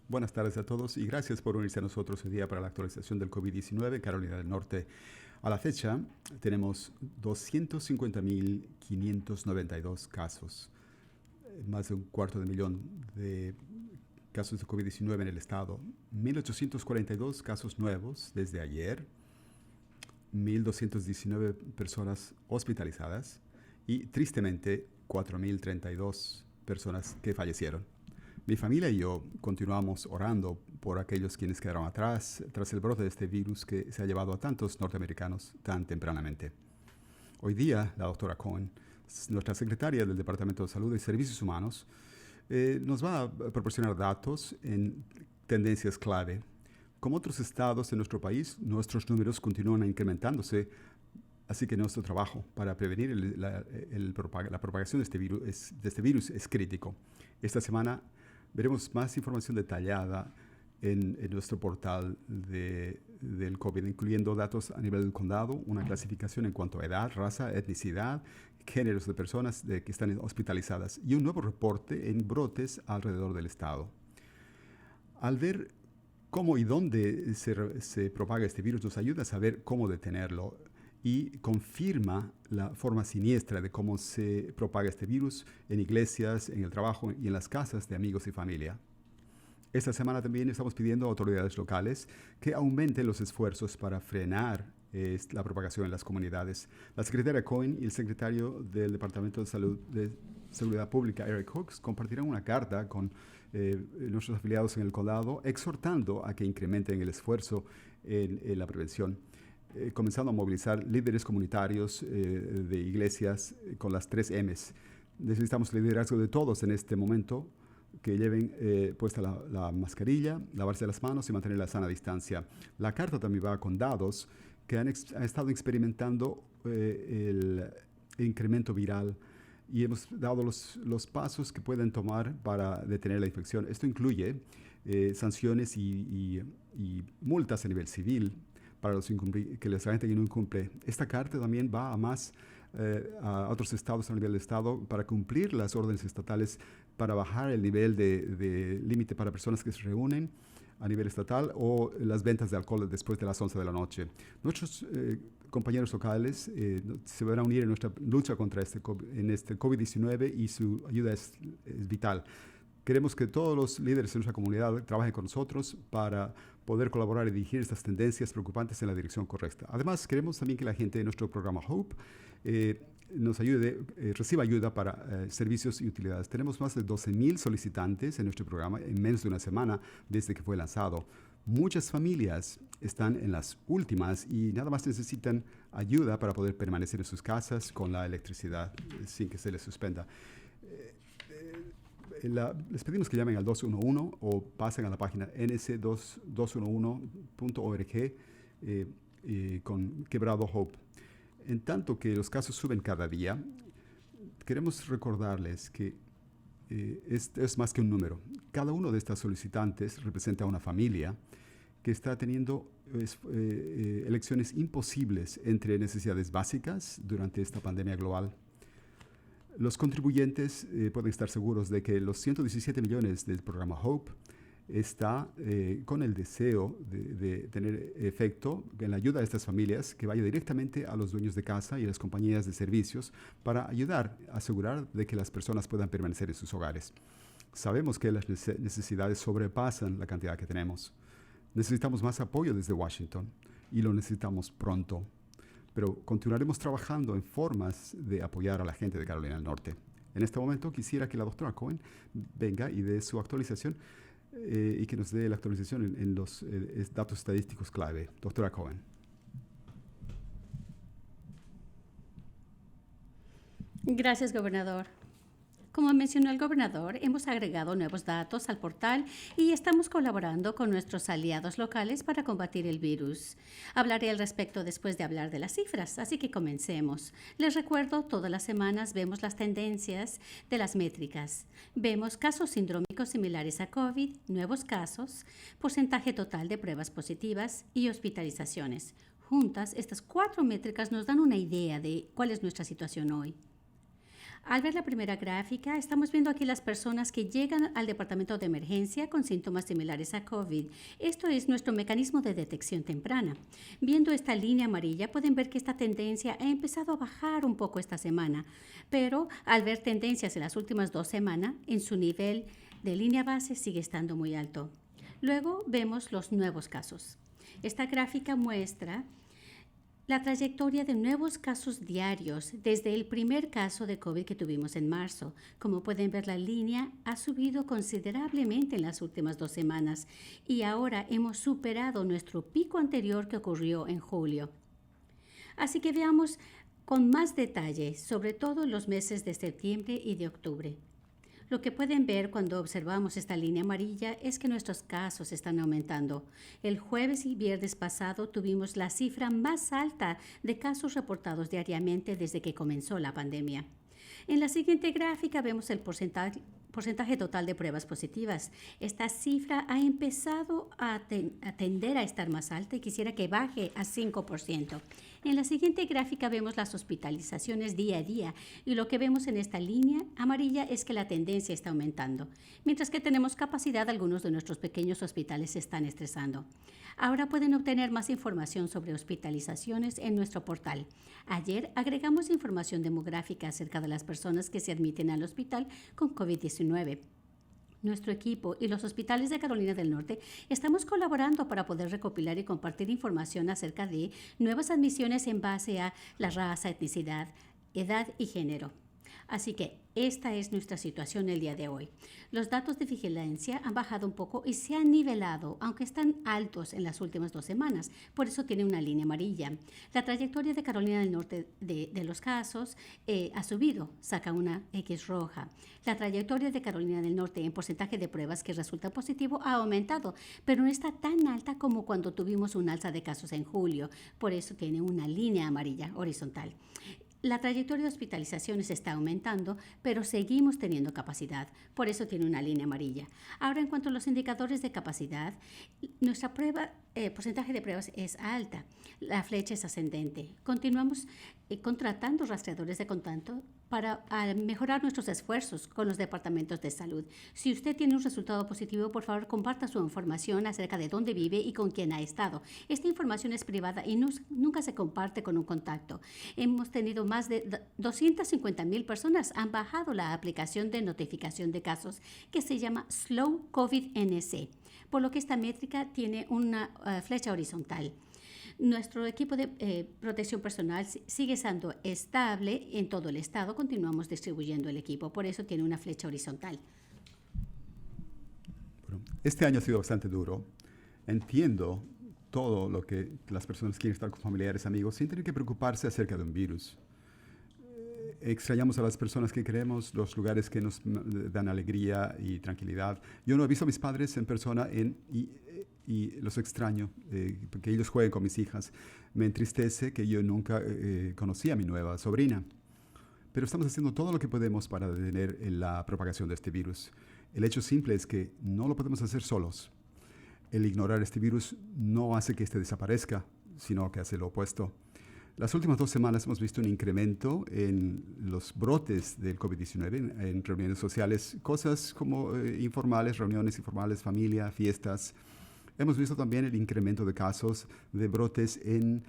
Buenas tardes a todos y gracias por unirse a nosotros hoy día para la actualización del COVID-19 en Carolina del Norte. A la fecha tenemos 250.592 casos, más de un cuarto de millón de casos de COVID-19 en el estado, 1.842 casos nuevos desde ayer, 1.219 personas hospitalizadas y tristemente 4.032 personas que fallecieron. Mi familia y yo continuamos orando por aquellos quienes quedaron atrás tras el brote de este virus que se ha llevado a tantos norteamericanos tan tempranamente. Hoy día, la doctora Cohen, nuestra secretaria del Departamento de Salud y Servicios Humanos, nos va a proporcionar datos en tendencias clave. Como otros estados de nuestro país, nuestros números continúan incrementándose, así que nuestro trabajo para prevenir la propagación de este virus es crítico. Esta semana veremos más información detallada en nuestro portal del COVID, incluyendo datos a nivel del condado, una clasificación en cuanto a edad, raza, etnicidad, géneros de personas que están hospitalizadas y un nuevo reporte en brotes alrededor del estado. Al ver cómo y dónde se propaga este virus, nos ayuda a saber cómo detenerlo y confirma la forma siniestra de cómo se propaga este virus en iglesias, en el trabajo y en las casas de amigos y familia. Esta semana también estamos pidiendo a autoridades locales que aumenten los esfuerzos para frenar la propagación en las comunidades. La secretaria Cohen y el secretario del Departamento de Salud de Seguridad Pública, Eric Hooks, compartirán una carta con nuestros afiliados en el condado, exhortando a que incrementen el esfuerzo en la prevención. Comenzando a movilizar líderes comunitarios de iglesias con las 3 M's. Necesitamos el liderazgo de todos en este momento, que lleven puesta la mascarilla, lavarse las manos y mantener la sana distancia. La carta también va a condados que han estado experimentando el incremento viral y hemos dado los pasos que pueden tomar para detener la infección. Esto incluye sanciones y multas a nivel civil para que la gente que no incumple. Esta carta también va a otros estados a nivel de estado para cumplir las órdenes estatales para bajar el nivel de límite para personas que se reúnen a nivel estatal o las ventas de alcohol después de las 11 de la noche. Nuestros compañeros locales se van a unir en nuestra lucha contra este COVID-19 y su ayuda es vital. Queremos que todos los líderes de nuestra comunidad trabajen con nosotros para poder colaborar y dirigir estas tendencias preocupantes en la dirección correcta. Además, queremos también que la gente de nuestro programa HOPE nos ayude, reciba ayuda para servicios y utilidades. Tenemos más de 12,000 solicitantes en nuestro programa en menos de una semana desde que fue lanzado. Muchas familias están en las últimas y nada más necesitan ayuda para poder permanecer en sus casas con la electricidad sin que se les suspenda. Les pedimos que llamen al 211 o pasen a la página ns211.org con Quebrado Hope. En tanto que los casos suben cada día, queremos recordarles que es más que un número. Cada uno de estas solicitantes representa a una familia que está teniendo elecciones imposibles entre necesidades básicas durante esta pandemia global. Los contribuyentes pueden estar seguros de que los 117 millones del programa HOPE está con el deseo de tener efecto en la ayuda a estas familias que vaya directamente a los dueños de casa y a las compañías de servicios para ayudar a asegurar de que las personas puedan permanecer en sus hogares. Sabemos que las necesidades sobrepasan la cantidad que tenemos. Necesitamos más apoyo desde Washington y lo necesitamos pronto. Pero continuaremos trabajando en formas de apoyar a la gente de Carolina del Norte. En este momento quisiera que la doctora Cohen venga y dé su actualización y que nos dé la actualización en los datos estadísticos clave. Doctora Cohen. Gracias, gobernador. Como mencionó el gobernador, hemos agregado nuevos datos al portal y estamos colaborando con nuestros aliados locales para combatir el virus. Hablaré al respecto después de hablar de las cifras, así que comencemos. Les recuerdo, todas las semanas vemos las tendencias de las métricas. Vemos casos sindrómicos similares a COVID, nuevos casos, porcentaje total de pruebas positivas y hospitalizaciones. Juntas, estas 4 métricas nos dan una idea de cuál es nuestra situación hoy. Al ver la primera gráfica, estamos viendo aquí las personas que llegan al departamento de emergencia con síntomas similares a COVID. Esto es nuestro mecanismo de detección temprana. Viendo esta línea amarilla, pueden ver que esta tendencia ha empezado a bajar un poco esta semana, pero al ver tendencias en las últimas 2 semanas, en su nivel de línea base sigue estando muy alto. Luego vemos los nuevos casos. Esta gráfica muestra la trayectoria de nuevos casos diarios desde el primer caso de COVID que tuvimos en marzo. Como pueden ver, la línea ha subido considerablemente en las últimas 2 semanas y ahora hemos superado nuestro pico anterior que ocurrió en julio. Así que veamos con más detalle, sobre todo los meses de septiembre y de octubre. Lo que pueden ver cuando observamos esta línea amarilla es que nuestros casos están aumentando. El jueves y viernes pasado tuvimos la cifra más alta de casos reportados diariamente desde que comenzó la pandemia. En la siguiente gráfica vemos el porcentaje total de pruebas positivas. Esta cifra ha empezado a tender a estar más alta y quisiera que baje a 5%. En la siguiente gráfica vemos las hospitalizaciones día a día y lo que vemos en esta línea amarilla es que la tendencia está aumentando. Mientras que tenemos capacidad, algunos de nuestros pequeños hospitales se están estresando. Ahora pueden obtener más información sobre hospitalizaciones en nuestro portal. Ayer agregamos información demográfica acerca de las personas que se admiten al hospital con COVID-19. Nuestro equipo y los hospitales de Carolina del Norte estamos colaborando para poder recopilar y compartir información acerca de nuevas admisiones en base a la raza, etnicidad, edad y género. Así que esta es nuestra situación el día de hoy. Los datos de vigilancia han bajado un poco y se han nivelado, aunque están altos en las últimas 2 semanas. Por eso tiene una línea amarilla. La trayectoria de Carolina del Norte de los casos ha subido, saca una X roja. La trayectoria de Carolina del Norte en porcentaje de pruebas que resultan positivo ha aumentado, pero no está tan alta como cuando tuvimos un alza de casos en julio. Por eso tiene una línea amarilla horizontal. La trayectoria de hospitalizaciones está aumentando, pero seguimos teniendo capacidad. Por eso tiene una línea amarilla. Ahora, en cuanto a los indicadores de capacidad, nuestra porcentaje de pruebas es alta. La flecha es ascendente. Continuamos contratando rastreadores de contacto para mejorar nuestros esfuerzos con los departamentos de salud. Si usted tiene un resultado positivo, por favor, comparta su información acerca de dónde vive y con quién ha estado. Esta información es privada y nunca se comparte con un contacto. Hemos tenido más de 250,000 personas han bajado la aplicación de notificación de casos que se llama Slow COVID NC, por lo que esta métrica tiene una flecha horizontal. Nuestro equipo de protección personal sigue estando estable en todo el estado. Continuamos distribuyendo el equipo, por eso tiene una flecha horizontal. Bueno, este año ha sido bastante duro. Entiendo todo lo que las personas quieren estar con familiares, amigos, sin tener que preocuparse acerca de un virus. Extrañamos a las personas que queremos, los lugares que nos dan alegría y tranquilidad. Yo no he visto a mis padres en persona y los extraño, que ellos jueguen con mis hijas. Me entristece que yo nunca conocí a mi nueva sobrina. Pero estamos haciendo todo lo que podemos para detener la propagación de este virus. El hecho simple es que no lo podemos hacer solos. El ignorar este virus no hace que este desaparezca, sino que hace lo opuesto. Las últimas 2 semanas hemos visto un incremento en los brotes del COVID-19 en reuniones sociales, cosas como informales, reuniones informales, familia, fiestas. Hemos visto también el incremento de casos de brotes en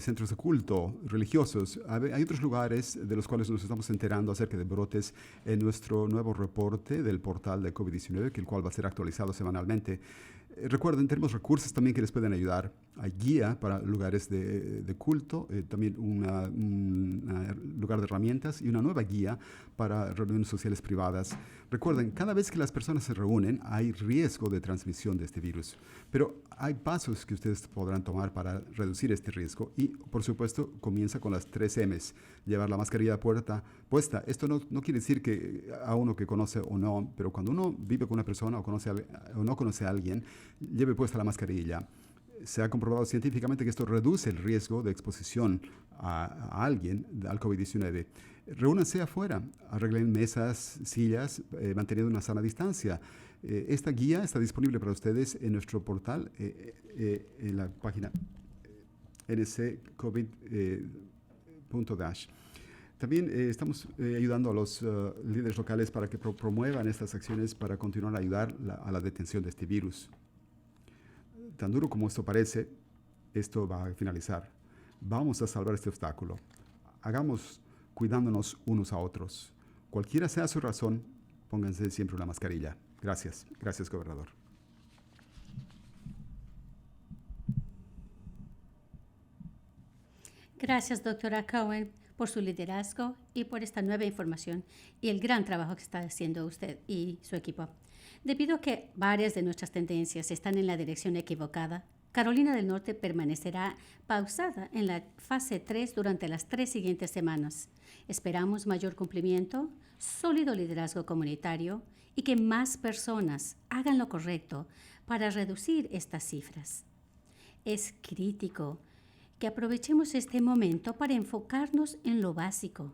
centros de culto religiosos. Hay otros lugares de los cuales nos estamos enterando acerca de brotes en nuestro nuevo reporte del portal de COVID-19, el cual va a ser actualizado semanalmente. Recuerden, tenemos recursos también que les pueden ayudar. Hay guía para lugares de culto, también un lugar de herramientas y una nueva guía para reuniones sociales privadas. Recuerden, cada vez que las personas se reúnen hay riesgo de transmisión de este virus, pero hay pasos que ustedes podrán tomar para reducir este riesgo y, por supuesto, comienza con las 3 M's. Llevar la mascarilla puesta. Esto no quiere decir que a uno que conoce o no, pero cuando uno vive con una persona o no conoce a alguien, lleve puesta la mascarilla. Se ha comprobado científicamente que esto reduce el riesgo de exposición a alguien al COVID-19. Reúnanse afuera, arreglen mesas, sillas, manteniendo una sana distancia. Esta guía está disponible para ustedes en nuestro portal, en la página nccovid.dash. También estamos ayudando a los líderes locales para que promuevan estas acciones para continuar a ayudar a la detención de este virus. Tan duro como esto parece, esto va a finalizar. Vamos a salvar este obstáculo. Hagamos cuidándonos unos a otros. Cualquiera sea su razón, pónganse siempre una mascarilla. Gracias. Gracias, gobernador. Gracias, doctora Cohen, por su liderazgo y por esta nueva información y el gran trabajo que está haciendo usted y su equipo. Debido a que varias de nuestras tendencias están en la dirección equivocada, Carolina del Norte permanecerá pausada en la fase 3 durante las 3 siguientes semanas. Esperamos mayor cumplimiento, sólido liderazgo comunitario y que más personas hagan lo correcto para reducir estas cifras. Es crítico que aprovechemos este momento para enfocarnos en lo básico.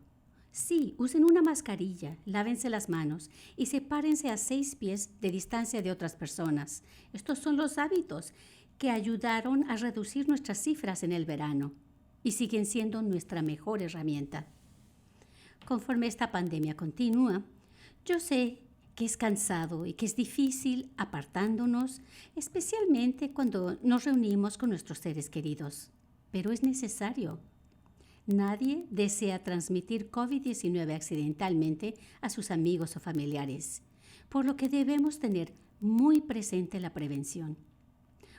Sí, usen una mascarilla, lávense las manos y sepárense a 6 pies de distancia de otras personas. Estos son los hábitos que ayudaron a reducir nuestras cifras en el verano y siguen siendo nuestra mejor herramienta. Conforme esta pandemia continúa, yo sé que es cansado y que es difícil apartándonos, especialmente cuando nos reunimos con nuestros seres queridos. Pero es necesario. Nadie desea transmitir COVID-19 accidentalmente a sus amigos o familiares, por lo que debemos tener muy presente la prevención.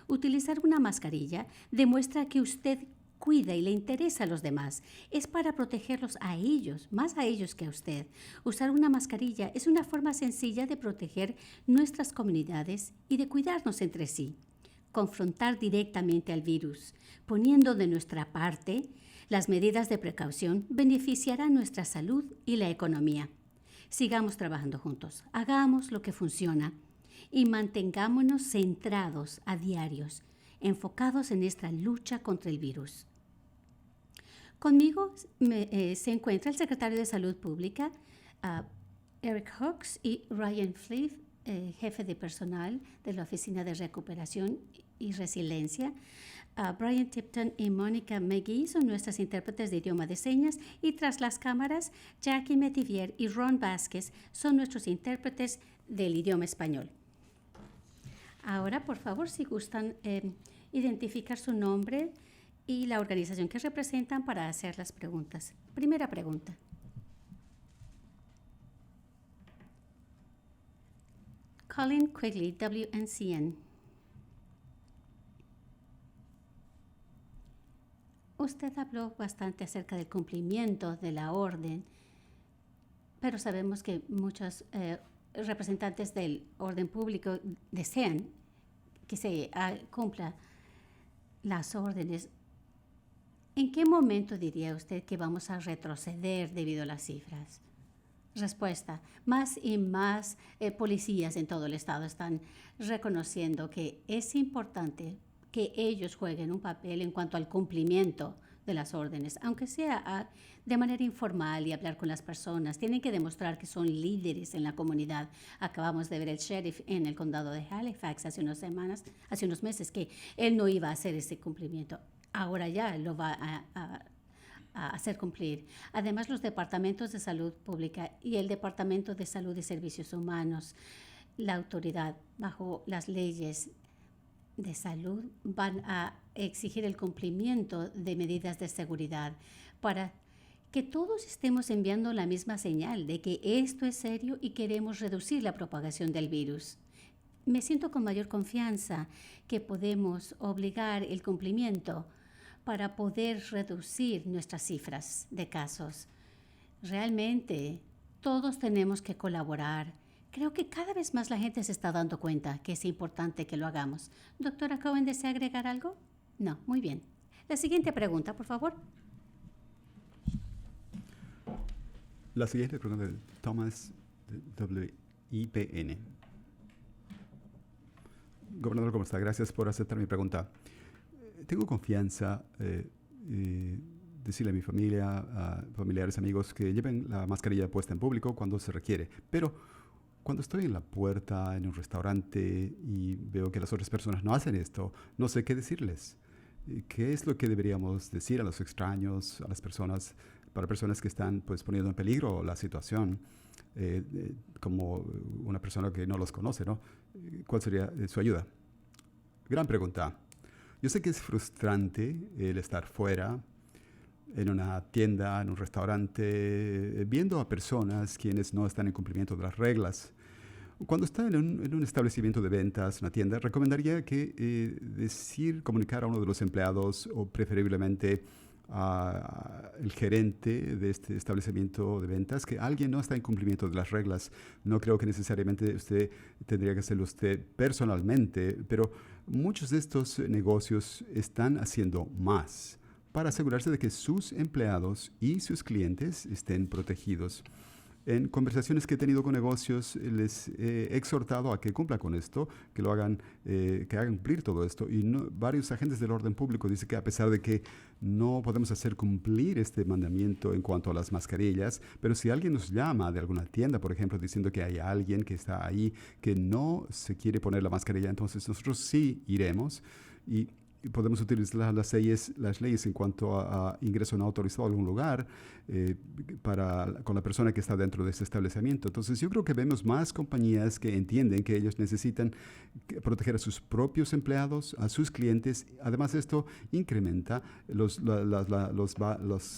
Utilizar una mascarilla demuestra que usted cuida y le interesa a los demás. Es para protegerlos a ellos, más a ellos que a usted. Usar una mascarilla es una forma sencilla de proteger nuestras comunidades y de cuidarnos entre sí. Confrontar directamente al virus, poniendo de nuestra parte, las medidas de precaución beneficiarán nuestra salud y la economía. Sigamos trabajando juntos, hagamos lo que funciona y mantengámonos centrados a diarios, enfocados en esta lucha contra el virus. Conmigo se encuentra el secretario de Salud Pública, Eric Hawks, y Ryan Fleet, jefe de personal de la Oficina de Recuperación y Resiliencia. Brian Tipton y Mónica McGee son nuestras intérpretes de idioma de señas y tras las cámaras, Jackie Metivier y Ron Vázquez son nuestros intérpretes del idioma español. Ahora, por favor, si gustan identificar su nombre y la organización que representan para hacer las preguntas. Primera pregunta. Colin Quigley, WNCN. Usted habló bastante acerca del cumplimiento de la orden, pero sabemos que muchos representantes del orden público desean que se cumpla las órdenes. ¿En qué momento diría usted que vamos a retroceder debido a las cifras? Respuesta. Más y más policías en todo el estado están reconociendo que es importante que ellos jueguen un papel en cuanto al cumplimiento de las órdenes, aunque sea de manera informal y hablar con las personas. Tienen que demostrar que son líderes en la comunidad. Acabamos de ver el sheriff en el condado de Halifax hace unos meses, que él no iba a hacer ese cumplimiento. Ahora ya lo va a hacer cumplir. Además, los departamentos de salud pública y el Departamento de Salud y Servicios Humanos, la autoridad bajo las leyes de salud, van a exigir el cumplimiento de medidas de seguridad para que todos estemos enviando la misma señal de que esto es serio y queremos reducir la propagación del virus. Me siento con mayor confianza que podemos obligar el cumplimiento para poder reducir nuestras cifras de casos. Realmente, todos tenemos que colaborar. Creo que cada vez más la gente se está dando cuenta que es importante que lo hagamos. Doctora Cohen, ¿desea agregar algo? No, muy bien. La siguiente pregunta, por favor. La siguiente pregunta de Thomas, de WIPN. Gobernador, ¿cómo está? Gracias por aceptar mi pregunta. Tengo confianza decirle a mi familia, a familiares, amigos, que lleven la mascarilla puesta en público cuando se requiere. Pero cuando estoy en la puerta, en un restaurante, y veo que las otras personas no hacen esto, no sé qué decirles. ¿Qué es lo que deberíamos decir a los extraños, a las personas para personas que están pues, poniendo en peligro la situación, como una persona que no los conoce, ¿no? ¿Cuál sería su ayuda? Gran pregunta. Yo sé que es frustrante el estar fuera, en una tienda, en un restaurante, viendo a personas quienes no están en cumplimiento de las reglas. Cuando está en un establecimiento de ventas, una tienda, recomendaría que comunicar a uno de los empleados o preferiblemente al gerente de este establecimiento de ventas que alguien no está en cumplimiento de las reglas. No creo que necesariamente usted tendría que hacerlo usted personalmente, pero muchos de estos negocios están haciendo más para asegurarse de que sus empleados y sus clientes estén protegidos. En conversaciones que he tenido con negocios, les he exhortado a que cumplan con esto, que lo hagan, que hagan cumplir todo esto. Y varios agentes del orden público dicen que a pesar de que no podemos hacer cumplir este mandamiento en cuanto a las mascarillas, pero si alguien nos llama de alguna tienda, por ejemplo, diciendo que hay alguien que está ahí que no se quiere poner la mascarilla, entonces nosotros sí iremos y podemos utilizar las leyes en cuanto a ingreso no autorizado a algún lugar con la persona que está dentro de ese establecimiento. Entonces yo creo que vemos más compañías que entienden que ellos necesitan proteger a sus propios empleados, a sus clientes. Además esto incrementa los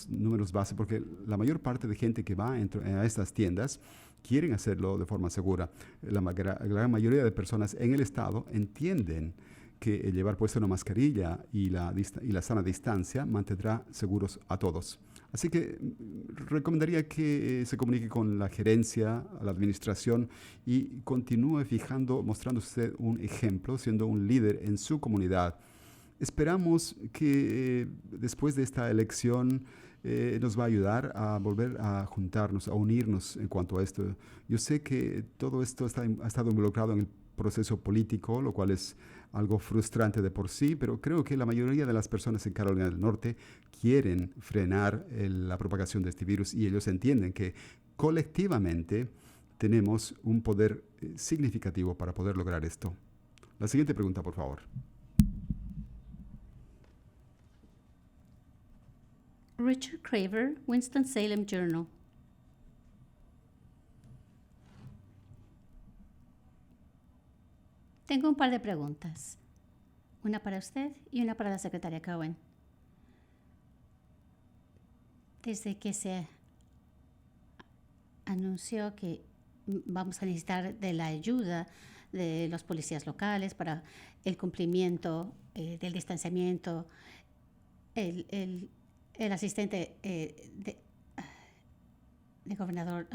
números base porque la mayor parte de gente que va a estas tiendas quieren hacerlo de forma segura. La gran mayoría de personas en el estado entienden que el llevar puesta una mascarilla y la sana distancia mantendrá seguros a todos. Así que recomendaría que se comunique con la gerencia, la administración y continúe mostrando usted un ejemplo, siendo un líder en su comunidad. Esperamos que después de esta elección nos va a ayudar a volver a juntarnos, a unirnos en cuanto a esto. Yo sé que todo esto ha estado involucrado en el proceso político, lo cual es algo frustrante de por sí, pero creo que la mayoría de las personas en Carolina del Norte quieren frenar la propagación de este virus y ellos entienden que colectivamente tenemos un poder significativo para poder lograr esto. La siguiente pregunta, por favor. Richard Craver, Winston-Salem Journal. Tengo un par de preguntas, una para usted y una para la secretaria Cohen. Desde que se anunció que vamos a necesitar de la ayuda de los policías locales para el cumplimiento del distanciamiento, el asistente del gobernador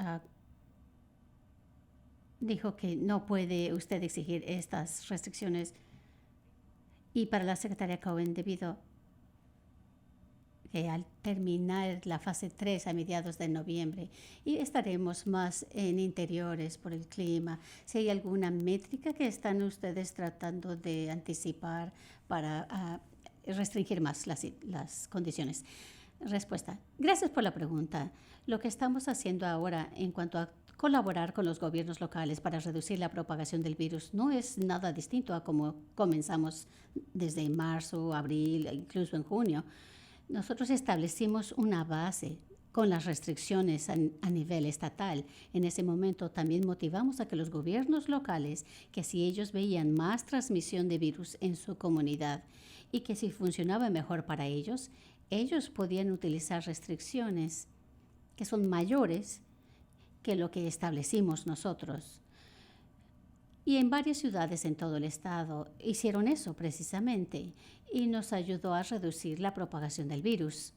dijo que no puede usted exigir estas restricciones. Y para la secretaria Cohen, debido que al terminar la fase 3 a mediados de noviembre y estaremos más en interiores por el clima, si hay alguna métrica que están ustedes tratando de anticipar para restringir más las condiciones. Respuesta. Gracias por la pregunta. Lo que estamos haciendo ahora en cuanto a colaborar con los gobiernos locales para reducir la propagación del virus no es nada distinto a como comenzamos desde marzo, abril, incluso en junio. Nosotros establecimos una base con las restricciones a nivel estatal. En ese momento también motivamos a que los gobiernos locales, que si ellos veían más transmisión de virus en su comunidad y que si funcionaba mejor para ellos, ellos podían utilizar restricciones que son mayores que lo que establecimos nosotros. Y en varias ciudades en todo el estado hicieron eso precisamente y nos ayudó a reducir la propagación del virus.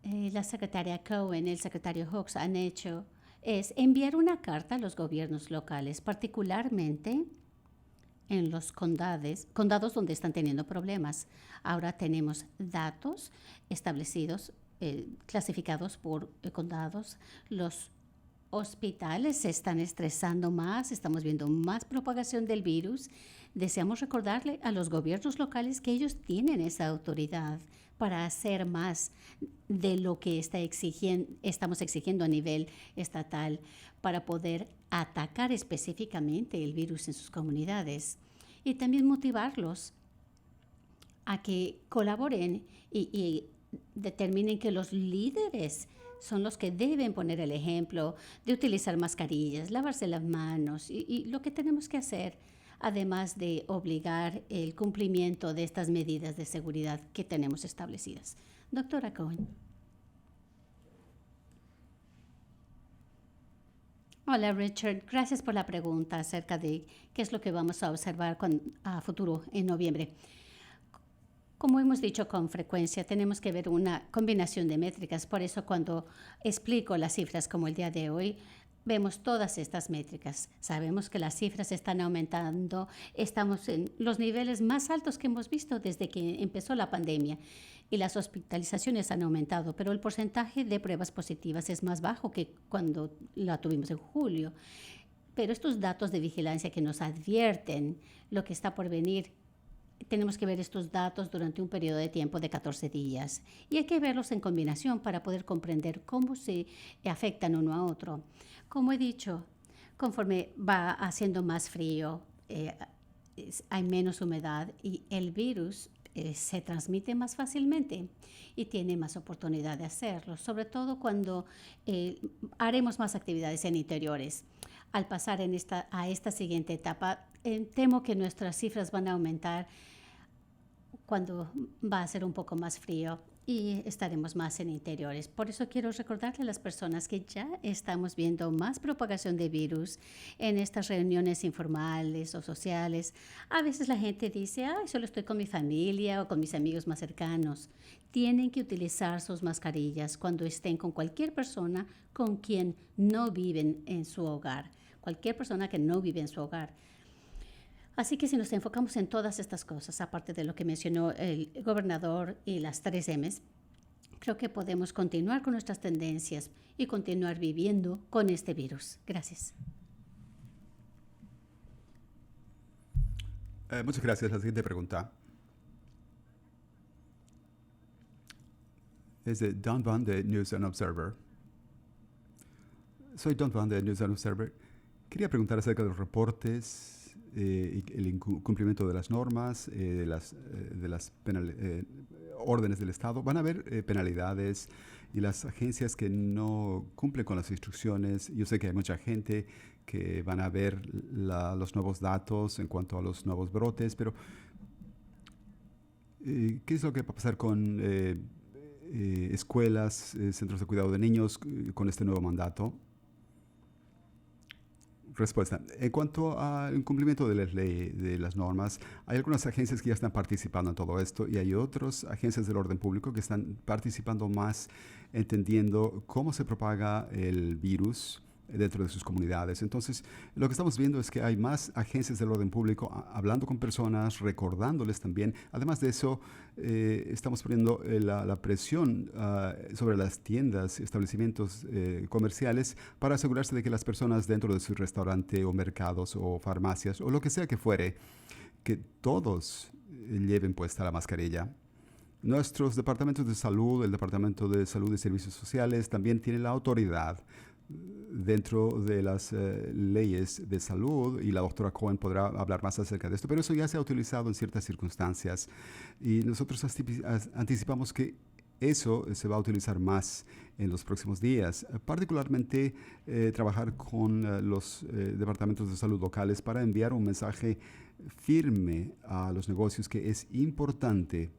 La secretaria Cohen, el secretario Hawks han hecho es enviar una carta a los gobiernos locales, particularmente en los condados donde están teniendo problemas. Ahora tenemos datos establecidos, clasificados por condados. Los hospitales se están estresando más, estamos viendo más propagación del virus. Deseamos recordarle a los gobiernos locales que ellos tienen esa autoridad para hacer más de lo que estamos exigiendo a nivel estatal para poder atacar específicamente el virus en sus comunidades y también motivarlos a que colaboren y determinen que los líderes son los que deben poner el ejemplo de utilizar mascarillas, lavarse las manos y lo que tenemos que hacer, además de obligar el cumplimiento de estas medidas de seguridad que tenemos establecidas. Doctora Cohen. Hola Richard, gracias por la pregunta acerca de qué es lo que vamos a observar a futuro en noviembre. Como hemos dicho con frecuencia, tenemos que ver una combinación de métricas. Por eso cuando explico las cifras como el día de hoy, vemos todas estas métricas. Sabemos que las cifras están aumentando. Estamos en los niveles más altos que hemos visto desde que empezó la pandemia. Y las hospitalizaciones han aumentado, pero el porcentaje de pruebas positivas es más bajo que cuando la tuvimos en julio. Pero estos datos de vigilancia que nos advierten lo que está por venir, tenemos que ver estos datos durante un periodo de tiempo de 14 días y hay que verlos en combinación para poder comprender cómo se afectan uno a otro. Como he dicho, conforme va haciendo más frío, hay menos humedad y el virus se transmite más fácilmente y tiene más oportunidad de hacerlo, sobre todo cuando haremos más actividades en interiores. Al pasar a esta siguiente etapa, temo que nuestras cifras van a aumentar cuando va a ser un poco más frío y estaremos más en interiores. Por eso quiero recordarle a las personas que ya estamos viendo más propagación de virus en estas reuniones informales o sociales. A veces la gente dice, ay, solo estoy con mi familia o con mis amigos más cercanos. Tienen que utilizar sus mascarillas cuando estén con cualquier persona con quien no viven en su hogar. Cualquier persona que no vive en su hogar. Así que si nos enfocamos en todas estas cosas, aparte de lo que mencionó el gobernador y las 3 M's, creo que podemos continuar con nuestras tendencias y continuar viviendo con este virus. Gracias. Muchas gracias. La siguiente pregunta es de Don Van de News and Observer. Soy Don Van de News and Observer. Quería preguntar acerca de los reportes y el incumplimiento de las normas, de las órdenes del Estado. Van a haber penalidades y las agencias que no cumplen con las instrucciones. Yo sé que hay mucha gente que van a ver los nuevos datos en cuanto a los nuevos brotes, pero ¿qué es lo que va a pasar con escuelas, centros de cuidado de niños con este nuevo mandato? Respuesta. En cuanto al incumplimiento de la ley, de las normas, hay algunas agencias que ya están participando en todo esto y hay otras agencias del orden público que están participando más, entendiendo cómo se propaga el virus dentro de sus comunidades. Entonces, lo que estamos viendo es que hay más agencias del orden público hablando con personas, recordándoles también. Además de eso, estamos poniendo la presión sobre las tiendas, establecimientos comerciales para asegurarse de que las personas dentro de su restaurante o mercados o farmacias o lo que sea que fuere, que todos lleven puesta la mascarilla. Nuestros departamentos de salud, el Departamento de Salud y Servicios Sociales, también tienen la autoridad dentro de las leyes de salud y la doctora Cohen podrá hablar más acerca de esto, pero eso ya se ha utilizado en ciertas circunstancias y nosotros anticipamos que eso se va a utilizar más en los próximos días, particularmente trabajar con los departamentos de salud locales para enviar un mensaje firme a los negocios que es importante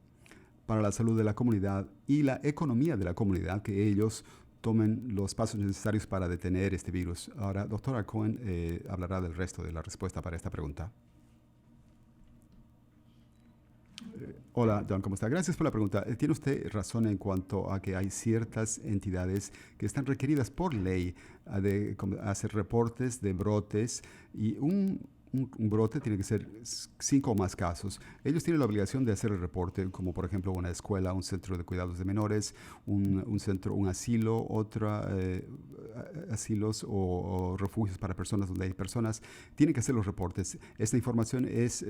para la salud de la comunidad y la economía de la comunidad que ellos tomen los pasos necesarios para detener este virus. Ahora, doctora Cohen hablará del resto de la respuesta para esta pregunta. Hola, Don, ¿cómo está? Gracias por la pregunta. Tiene usted razón en cuanto a que hay ciertas entidades que están requeridas por ley de hacer reportes de brotes y un brote tiene que ser 5 o más casos. Ellos tienen la obligación de hacer el reporte, como por ejemplo una escuela, un centro de cuidados de menores, un centro, un asilo, asilos o refugios para personas donde hay personas. Tienen que hacer los reportes. Esta información es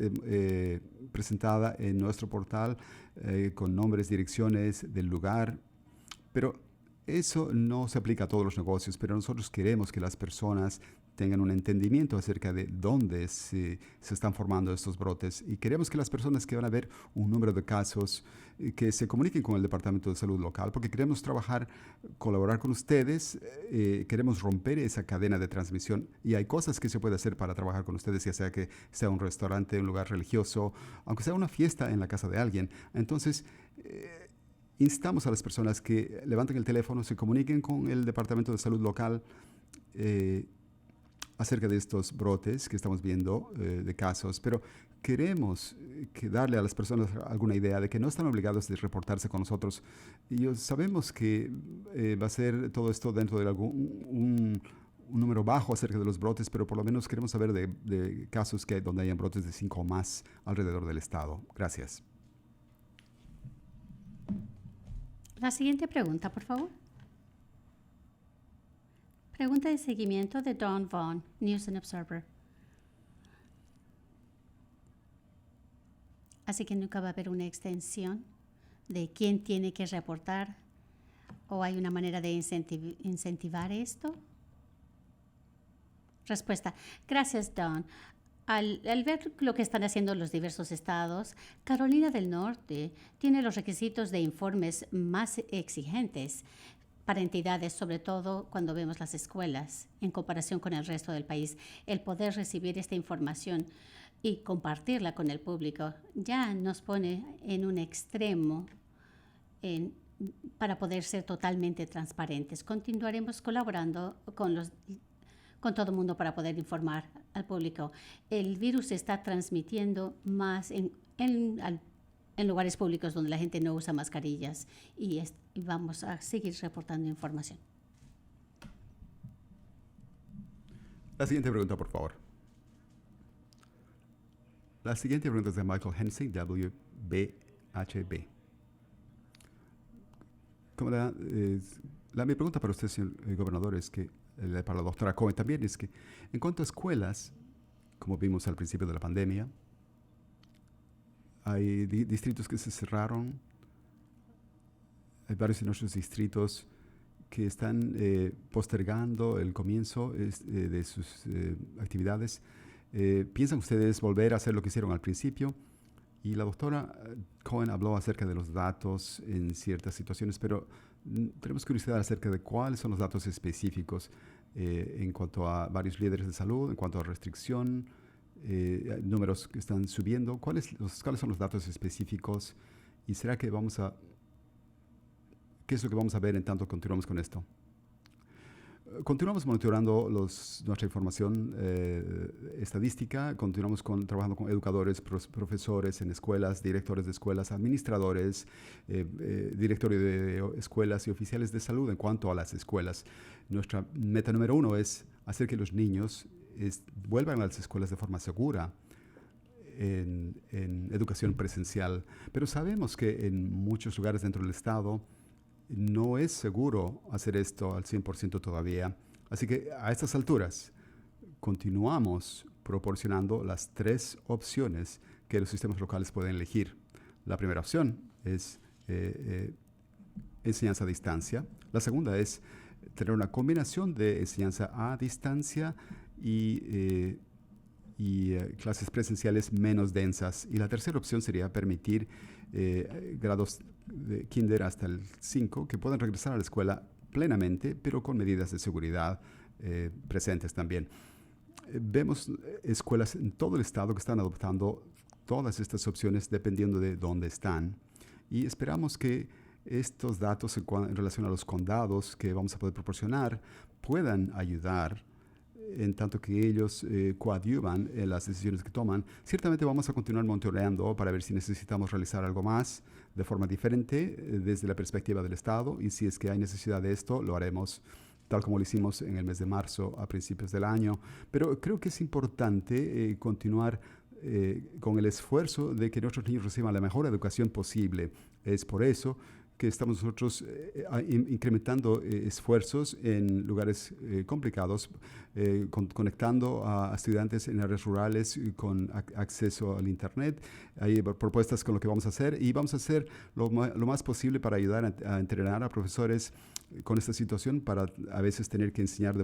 presentada en nuestro portal con nombres, direcciones del lugar, pero eso no se aplica a todos los negocios, pero nosotros queremos que las personas tengan un entendimiento acerca de dónde se están formando estos brotes. Y queremos que las personas que van a ver un número de casos que se comuniquen con el Departamento de Salud local, porque queremos colaborar con ustedes, queremos romper esa cadena de transmisión y hay cosas que se puede hacer para trabajar con ustedes, ya sea que sea un restaurante, un lugar religioso, aunque sea una fiesta en la casa de alguien. Entonces, instamos a las personas que levanten el teléfono, se comuniquen con el Departamento de Salud local acerca de estos brotes que estamos viendo de casos, pero queremos darle a las personas alguna idea de que no están obligados a reportarse con nosotros. Y sabemos que va a ser todo esto dentro de un número bajo acerca de los brotes, pero por lo menos queremos saber de casos donde hayan brotes de 5 o más alrededor del estado. Gracias. La siguiente pregunta, por favor. Pregunta de seguimiento de Don Vaughn, News and Observer. Así que nunca va a haber una extensión de quién tiene que reportar o hay una manera de incentivar esto. Respuesta. Gracias, Don. Al ver lo que están haciendo los diversos estados, Carolina del Norte tiene los requisitos de informes más exigentes para entidades, sobre todo cuando vemos las escuelas, en comparación con el resto del país. El poder recibir esta información y compartirla con el público ya nos pone en un extremo para poder ser totalmente transparentes. Continuaremos colaborando con todo el mundo para poder informar al público. El virus se está transmitiendo más en lugares públicos donde la gente no usa mascarillas y vamos a seguir reportando información. La siguiente pregunta, por favor. La siguiente pregunta es de Michael Hensey, WBHB. Mi pregunta para usted, señor gobernador, es que, para la doctora Cohen también, es que en cuanto a escuelas, como vimos al principio de la pandemia, hay distritos que se cerraron, hay varios de nuestros distritos que están postergando el comienzo de sus actividades. ¿Piensan ustedes volver a hacer lo que hicieron al principio? Y la doctora Cohen habló acerca de los datos en ciertas situaciones, pero tenemos curiosidad acerca de cuáles son los datos específicos en cuanto a varios líderes de salud, en cuanto a restricción, números que están subiendo. ¿Cuáles son los datos específicos? ¿Y será que qué es lo que vamos a ver en tanto continuamos con esto? Continuamos monitorando nuestra información estadística, continuamos trabajando con educadores, profesores en escuelas, directores de escuelas, administradores, directorio de escuelas y oficiales de salud en cuanto a las escuelas. Nuestra meta número 1 es hacer que los niños vuelvan a las escuelas de forma segura en educación presencial, pero sabemos que en muchos lugares dentro del estado no es seguro hacer esto al 100% todavía. Así que a estas alturas continuamos proporcionando las 3 opciones que los sistemas locales pueden elegir. La primera opción es enseñanza a distancia. La segunda es tener una combinación de enseñanza a distancia y clases presenciales menos densas. Y la tercera opción sería permitir grados de kinder hasta el 5 que puedan regresar a la escuela plenamente, pero con medidas de seguridad presentes también. Vemos escuelas en todo el estado que están adoptando todas estas opciones dependiendo de dónde están. Y esperamos que estos datos en relación a los condados que vamos a poder proporcionar puedan ayudar en tanto que ellos coadyuvan en las decisiones que toman. Ciertamente vamos a continuar monitoreando para ver si necesitamos realizar algo más de forma diferente desde la perspectiva del Estado, y si es que hay necesidad de esto, lo haremos tal como lo hicimos en el mes de marzo a principios del año. Pero creo que es importante continuar con el esfuerzo de que nuestros niños reciban la mejor educación posible. Es por eso que estamos nosotros incrementando esfuerzos en lugares complicados, conectando a estudiantes en áreas rurales con acceso al Internet. Hay propuestas con lo que vamos a hacer, y vamos a hacer lo más posible para ayudar a entrenar a profesores con esta situación, para a veces tener que enseñar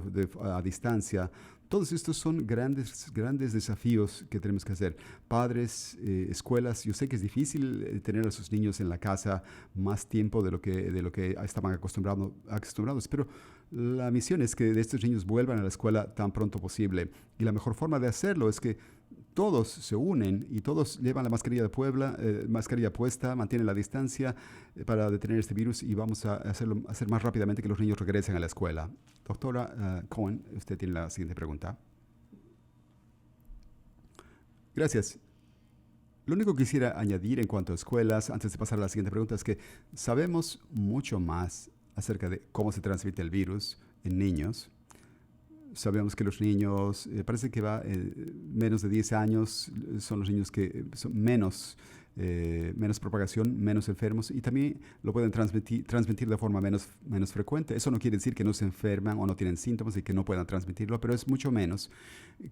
a distancia, Todos estos son grandes desafíos que tenemos que hacer. Padres, escuelas, yo sé que es difícil tener a sus niños en la casa más tiempo de lo que estaban acostumbrados, pero la misión es que estos niños vuelvan a la escuela tan pronto posible. Y la mejor forma de hacerlo es que todos se unen y todos llevan la mascarilla puesta, mantienen la distancia para detener este virus y vamos a hacer más rápidamente que los niños regresen a la escuela. Doctora Cohen, usted tiene la siguiente pregunta. Gracias. Lo único que quisiera añadir en cuanto a escuelas, antes de pasar a la siguiente pregunta, es que sabemos mucho más acerca de cómo se transmite el virus en niños. Sabemos que los niños, parece que menos de 10 años, son los niños que son menos propagación, menos enfermos y también lo pueden transmitir de forma menos frecuente. Eso no quiere decir que no se enferman o no tienen síntomas y que no puedan transmitirlo, pero es mucho menos.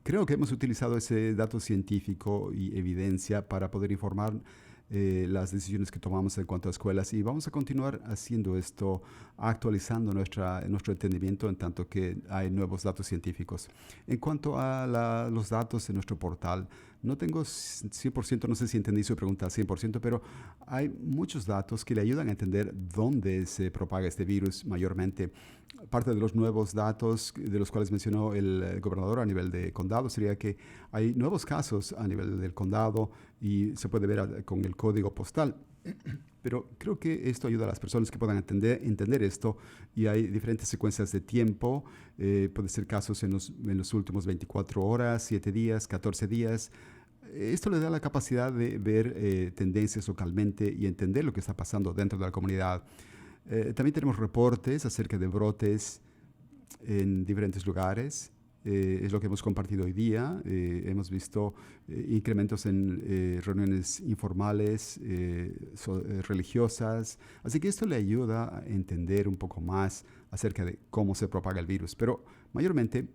Creo que hemos utilizado ese dato científico y evidencia para poder informar las decisiones que tomamos en cuanto a escuelas y vamos a continuar haciendo esto, actualizando nuestro entendimiento en tanto que hay nuevos datos científicos. En cuanto a los datos en nuestro portal, no tengo 100%, no sé si entendí su pregunta 100%, pero hay muchos datos que le ayudan a entender dónde se propaga este virus mayormente. Parte de los nuevos datos de los cuales mencionó el gobernador a nivel de condado sería que hay nuevos casos a nivel del condado y se puede ver con el código postal. Pero creo que esto ayuda a las personas que puedan entender esto y hay diferentes secuencias de tiempo. Puede ser casos en los últimos 24 horas, 7 días, 14 días. Esto le da la capacidad de ver tendencias localmente y entender lo que está pasando dentro de la comunidad. También tenemos reportes acerca de brotes en diferentes lugares. Es lo que hemos compartido hoy día. Hemos visto incrementos en reuniones informales, religiosas. Así que esto le ayuda a entender un poco más acerca de cómo se propaga el virus. Pero mayormente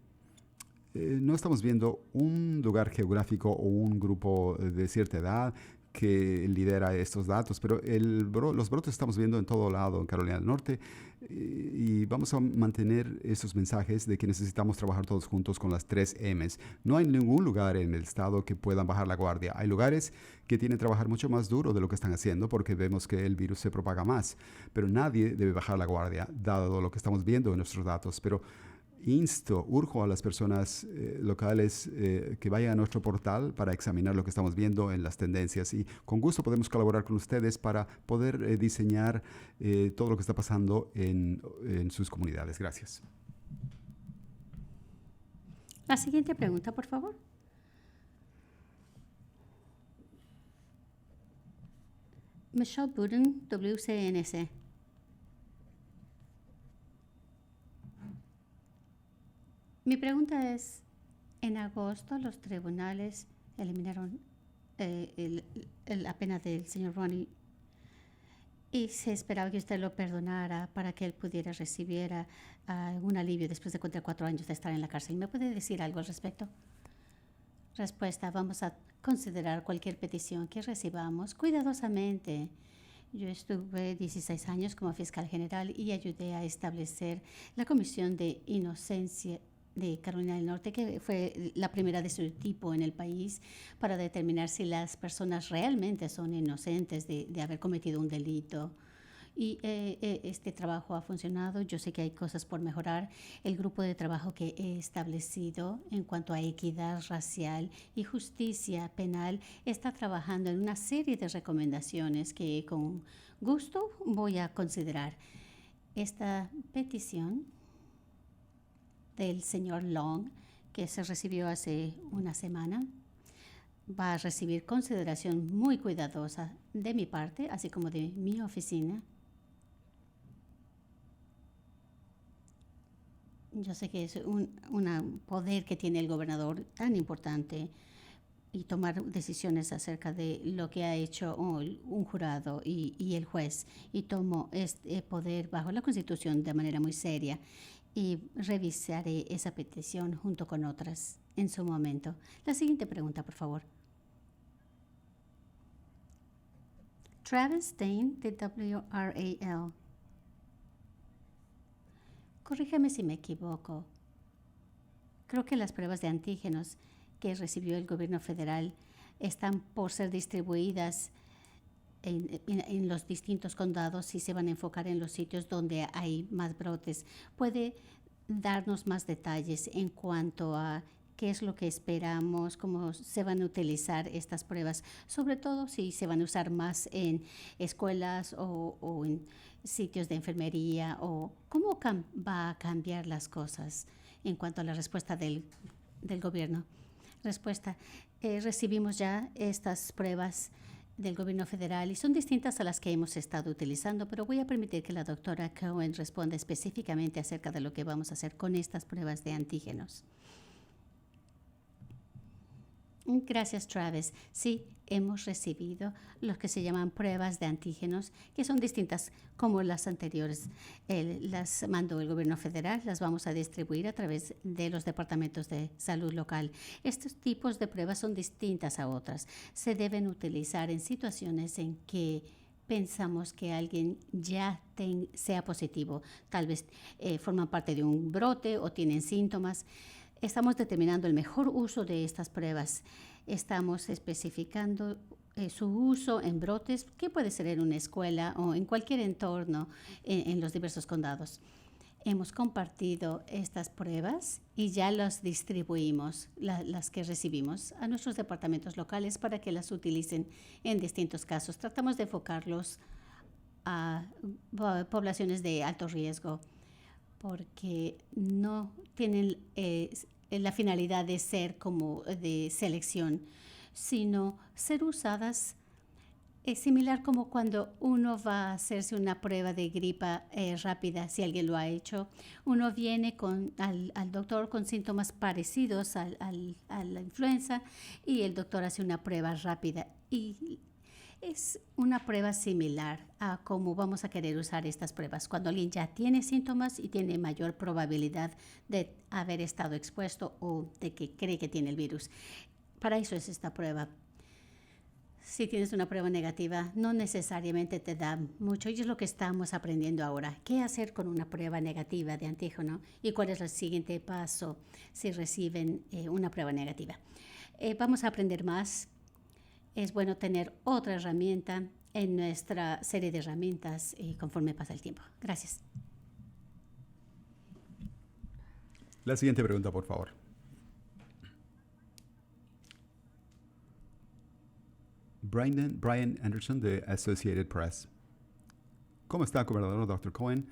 no estamos viendo un lugar geográfico o un grupo de cierta edad que lidera estos datos, pero los brotes estamos viendo en todo lado en Carolina del Norte y vamos a mantener esos mensajes de que necesitamos trabajar todos juntos con las 3 M's. No hay ningún lugar en el estado que puedan bajar la guardia. Hay lugares que tienen que trabajar mucho más duro de lo que están haciendo porque vemos que el virus se propaga más, pero nadie debe bajar la guardia dado lo que estamos viendo en nuestros datos. Pero urjo a las personas locales que vayan a nuestro portal para examinar lo que estamos viendo en las tendencias y con gusto podemos colaborar con ustedes para poder diseñar todo lo que está pasando en sus comunidades. Gracias. La siguiente pregunta, por favor. Michelle Buden, WCNC. Mi pregunta es, en agosto los tribunales eliminaron la pena del señor Ronnie y se esperaba que usted lo perdonara para que él pudiera recibir algún alivio después de 4 años de estar en la cárcel. ¿Me puede decir algo al respecto? Respuesta, vamos a considerar cualquier petición que recibamos cuidadosamente. Yo estuve 16 años como fiscal general y ayudé a establecer la Comisión de Inocencia de Carolina del Norte, que fue la primera de su tipo en el país para determinar si las personas realmente son inocentes de haber cometido un delito. Y este trabajo ha funcionado. Yo sé que hay cosas por mejorar. El grupo de trabajo que he establecido en cuanto a equidad racial y justicia penal está trabajando en una serie de recomendaciones que con gusto voy a considerar. Esta petición del señor Long, que se recibió hace una semana, va a recibir consideración muy cuidadosa de mi parte, así como de mi oficina. Yo sé que es un poder que tiene el gobernador tan importante y tomar decisiones acerca de lo que ha hecho un jurado y el juez. Y tomo este poder bajo la Constitución de manera muy seria y revisaré esa petición junto con otras en su momento. La siguiente pregunta, por favor. Travis Stein, de WRAL. Corrígeme si me equivoco. Creo que las pruebas de antígenos que recibió el gobierno federal están por ser distribuidas en los distintos condados y se van a enfocar en los sitios donde hay más brotes. ¿Puede darnos más detalles en cuanto a qué es lo que esperamos, cómo se van a utilizar estas pruebas, sobre todo si se van a usar más en escuelas o en sitios de enfermería, o cómo va a cambiar las cosas en cuanto a la respuesta del gobierno? Respuesta. Recibimos ya estas pruebas del gobierno federal y son distintas a las que hemos estado utilizando, pero voy a permitir que la doctora Cohen responda específicamente acerca de lo que vamos a hacer con estas pruebas de antígenos. Gracias, Travis. Sí, hemos recibido lo que se llaman pruebas de antígenos, que son distintas como las anteriores. Las mandó el gobierno federal, las vamos a distribuir a través de los departamentos de salud local. Estos tipos de pruebas son distintas a otras. Se deben utilizar en situaciones en que pensamos que alguien ya sea positivo. Tal vez forman parte de un brote o tienen síntomas. Estamos determinando el mejor uso de estas pruebas. Estamos especificando su uso en brotes, que puede ser en una escuela o en cualquier entorno en los diversos condados. Hemos compartido estas pruebas y ya las distribuimos, las que recibimos, a nuestros departamentos locales para que las utilicen en distintos casos. Tratamos de enfocarlos a poblaciones de alto riesgo porque no tienen la finalidad de ser como de selección, sino ser usadas similar como cuando uno va a hacerse una prueba de gripa rápida, si alguien lo ha hecho. Uno viene al doctor con síntomas parecidos a la influenza y el doctor hace una prueba rápida y es una prueba similar a cómo vamos a querer usar estas pruebas cuando alguien ya tiene síntomas y tiene mayor probabilidad de haber estado expuesto o de que cree que tiene el virus. Para eso es esta prueba. Si tienes una prueba negativa, no necesariamente te da mucho y es lo que estamos aprendiendo ahora. ¿Qué hacer con una prueba negativa de antígeno y cuál es el siguiente paso si reciben una prueba negativa? Vamos a aprender más. Es bueno tener otra herramienta en nuestra serie de herramientas conforme pasa el tiempo. Gracias. La siguiente pregunta, por favor. Brian Anderson, de Associated Press. ¿Cómo está, gobernador Dr. Cohen?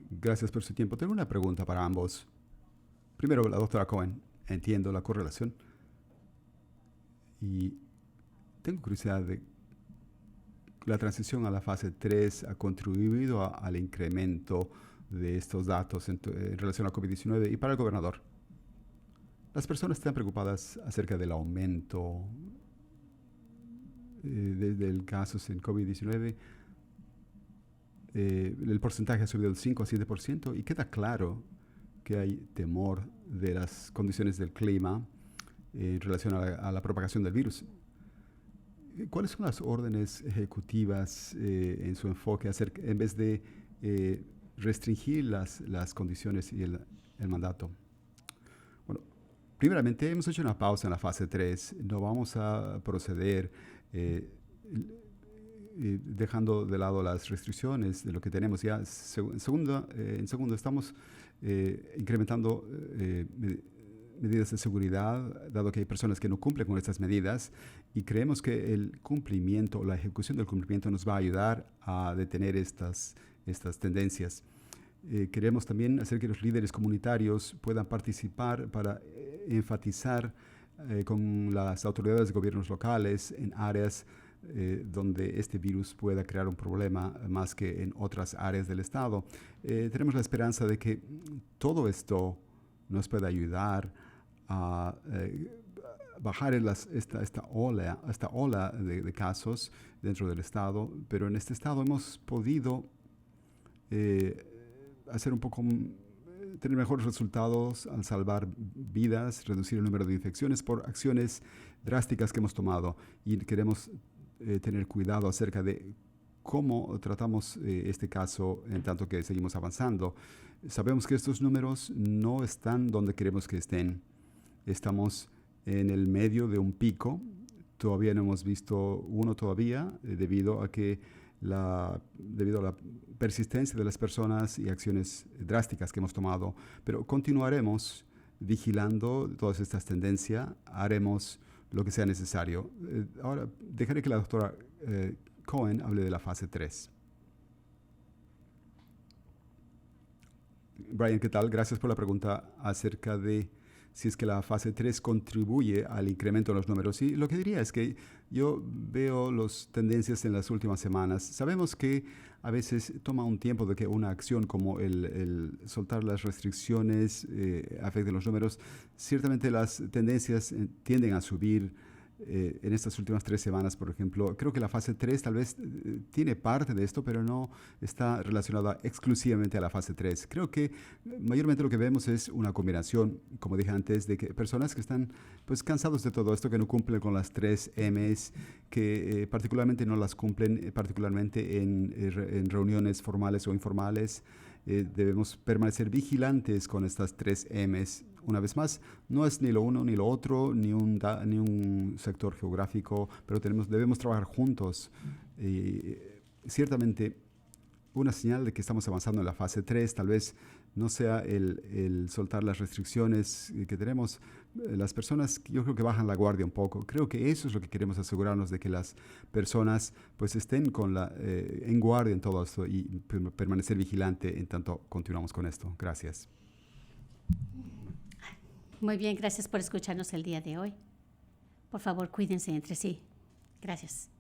Gracias por su tiempo. Tengo una pregunta para ambos. Primero, la doctora Cohen. Entiendo la correlación. Y tengo curiosidad de la transición a la fase 3 ha contribuido al incremento de estos datos en relación a COVID-19 y para el gobernador. Las personas están preocupadas acerca del aumento de casos en COVID-19. El porcentaje ha subido del 5 a 7% y queda claro que hay temor de las condiciones del clima en relación a la propagación del virus. ¿Cuáles son las órdenes ejecutivas en su enfoque en vez de restringir las condiciones y el mandato? Bueno, primeramente hemos hecho una pausa en la fase 3. No vamos a proceder dejando de lado las restricciones de lo que tenemos ya. En segundo, estamos incrementando medidas de seguridad, dado que hay personas que no cumplen con estas medidas, y creemos que el cumplimiento, la ejecución del cumplimiento nos va a ayudar a detener estas tendencias. Queremos también hacer que los líderes comunitarios puedan participar para enfatizar con las autoridades de gobiernos locales en áreas donde este virus pueda crear un problema más que en otras áreas del estado. Tenemos la esperanza de que todo esto nos pueda ayudar a bajar esta ola de casos dentro del estado, pero en este estado hemos podido tener mejores resultados al salvar vidas, reducir el número de infecciones por acciones drásticas que hemos tomado, y queremos tener cuidado acerca de cómo tratamos este caso en tanto que seguimos avanzando. Sabemos que estos números no están donde queremos que estén. Estamos en el medio de un pico. Todavía no hemos visto uno todavía debido a la persistencia de las personas y acciones drásticas que hemos tomado. Pero continuaremos vigilando todas estas tendencias. Haremos lo que sea necesario. Ahora dejaré que la doctora Cohen hable de la fase 3. Brian, ¿qué tal? Gracias por la pregunta acerca de si es que la fase 3 contribuye al incremento de los números. Y lo que diría es que yo veo las tendencias en las últimas semanas. Sabemos que a veces toma un tiempo de que una acción como el soltar las restricciones afecte los números. Ciertamente las tendencias tienden a subir. En estas últimas 3 semanas, por ejemplo, creo que la fase 3 tal vez tiene parte de esto, pero no está relacionada exclusivamente a la fase 3. Creo que mayormente lo que vemos es una combinación, como dije antes, de que personas que están pues cansados de todo esto, que no cumplen con las 3 M's, que particularmente no las cumplen, particularmente en reuniones formales o informales. Debemos permanecer vigilantes con estas 3 M's. Una vez más, no es ni lo uno ni lo otro, ni un sector geográfico, pero debemos trabajar juntos. Ciertamente, una señal de que estamos avanzando en la fase 3 tal vez no sea el soltar las restricciones que tenemos. Las personas, yo creo que bajan la guardia un poco. Creo que eso es lo que queremos asegurarnos, de que las personas pues estén en guardia en todo esto y permanecer vigilante en tanto continuamos con esto. Gracias. Muy bien, gracias por escucharnos el día de hoy. Por favor, cuídense entre sí. Gracias.